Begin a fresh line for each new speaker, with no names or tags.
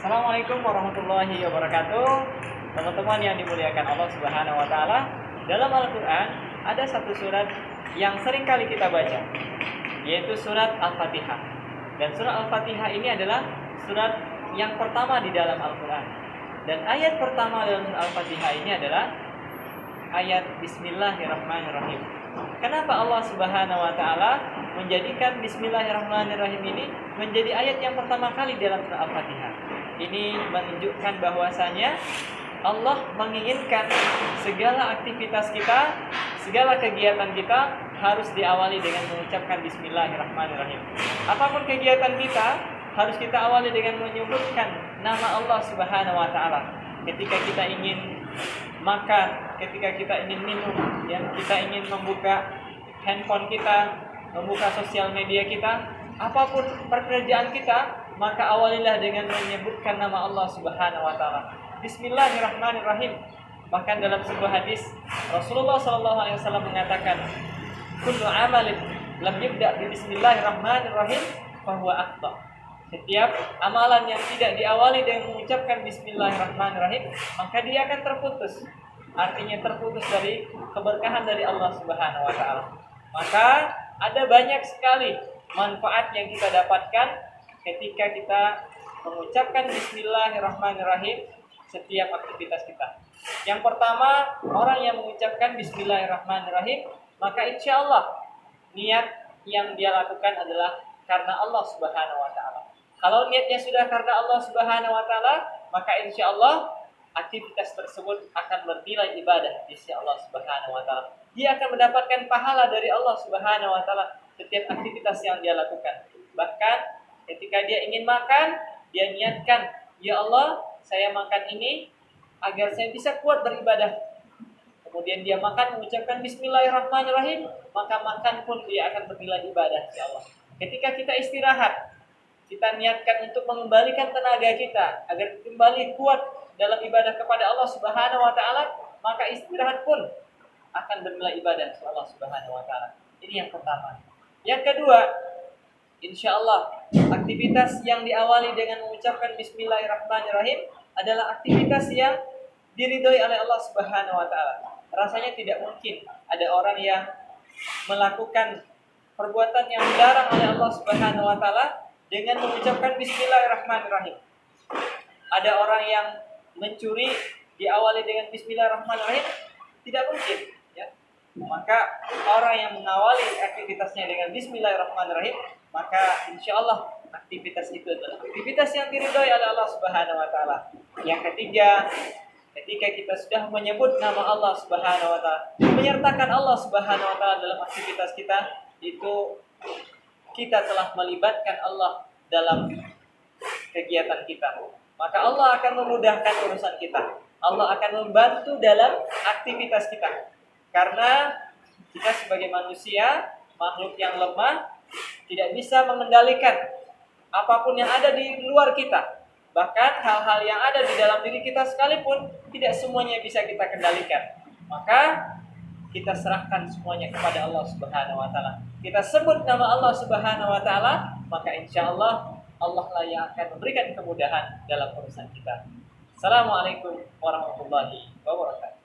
Assalamualaikum warahmatullahi wabarakatuh. Teman-teman yang dimuliakan Allah Subhanahu wa taala, dalam Al-Qur'an ada satu surat yang sering kali kita baca, yaitu surat Al-Fatihah. Dan surat Al-Fatihah ini adalah surat yang pertama di dalam Al-Qur'an. Dan ayat pertama dalam surat Al-Fatihah ini adalah ayat Bismillahirrahmanirrahim. Kenapa Allah Subhanahu wa taala menjadikan Bismillahirrahmanirrahim ini menjadi ayat yang pertama kali dalam surat Al-Fatihah? Ini menunjukkan bahwasanya Allah menginginkan segala aktivitas kita, segala kegiatan kita harus diawali dengan mengucapkan Bismillahirrahmanirrahim. Apapun kegiatan kita, harus kita awali dengan menyebutkan nama Allah Subhanahu wa taala. Ketika kita ingin makan, ketika kita ingin minum, yang kita ingin membuka handphone kita, membuka sosial media kita, apapun pekerjaan kita, maka awalilah dengan menyebutkan nama Allah Subhanahu wa taala. Bismillahirrahmanirrahim. Bahkan dalam sebuah hadis Rasulullah SAW mengatakan, "Kullu amalin lam yubda bi bismillahirrahmanirrahim fahuwa akhta." Setiap amalan yang tidak diawali dengan mengucapkan Bismillahirrahmanirrahim, maka dia akan terputus. Artinya terputus dari keberkahan dari Allah Subhanahu wa taala. Maka ada banyak sekali manfaat yang kita dapatkan ketika kita mengucapkan Bismillahirrahmanirrahim setiap aktivitas kita. Yang pertama, orang yang mengucapkan Bismillahirrahmanirrahim, maka insya Allah niat yang dia lakukan adalah karena Allah Subhanahu wa taala. Kalau niatnya sudah karena Allah Subhanahu wa taala, maka insya Allah aktivitas tersebut akan bernilai ibadah di sisi Allah Subhanahu wa taala. Dia akan mendapatkan pahala dari Allah Subhanahu wa taala setiap aktivitas yang dia lakukan. Bahkan ketika dia ingin makan, dia niatkan, "Ya Allah, saya makan ini agar saya bisa kuat beribadah." Kemudian dia makan mengucapkan Bismillahirrahmanirrahim, maka makan pun dia akan bernilai ibadah ya Allah. Ketika kita istirahat, kita niatkan untuk mengembalikan tenaga kita agar kembali kuat dalam ibadah kepada Allah Subhanahu wa taala, maka istirahat pun akan bernilai ibadah kepada Allah Subhanahu wa taala. Ini yang pertama. Yang kedua, insya Allah aktivitas yang diawali dengan mengucapkan Bismillahirrahmanirrahim adalah aktivitas yang diridhoi oleh Allah Subhanahu wa taala. Rasanya tidak mungkin ada orang yang melakukan perbuatan yang dilarang oleh Allah Subhanahu wa taala dengan mengucapkan Bismillahirrahmanirrahim. Ada orang yang mencuri diawali dengan Bismillahirrahmanirrahim, tidak mungkin ya. Maka orang yang mengawali aktivitasnya dengan Bismillahirrahmanirrahim, maka insya Allah aktivitas itu adalah aktivitas yang diridhoi oleh Allah Subhanahu wa taala. Yang ketiga, ketika kita sudah menyebut nama Allah Subhanahu wa taala, menyertakan Allah Subhanahu wa taala dalam aktivitas kita, itu kita telah melibatkan Allah dalam kegiatan kita. Maka Allah akan memudahkan urusan kita. Allah akan membantu dalam aktivitas kita. Karena kita sebagai manusia, makhluk yang lemah, tidak bisa mengendalikan apapun yang ada di luar kita. Bahkan hal-hal yang ada di dalam diri kita sekalipun tidak semuanya bisa kita kendalikan. Maka kita serahkan semuanya kepada Allah Subhanahu wa taala. Kita sebut nama Allah Subhanahu wa taala, maka insya Allah Allah lah yang akan memberikan kemudahan dalam urusan kita. Assalamualaikum warahmatullahi wabarakatuh.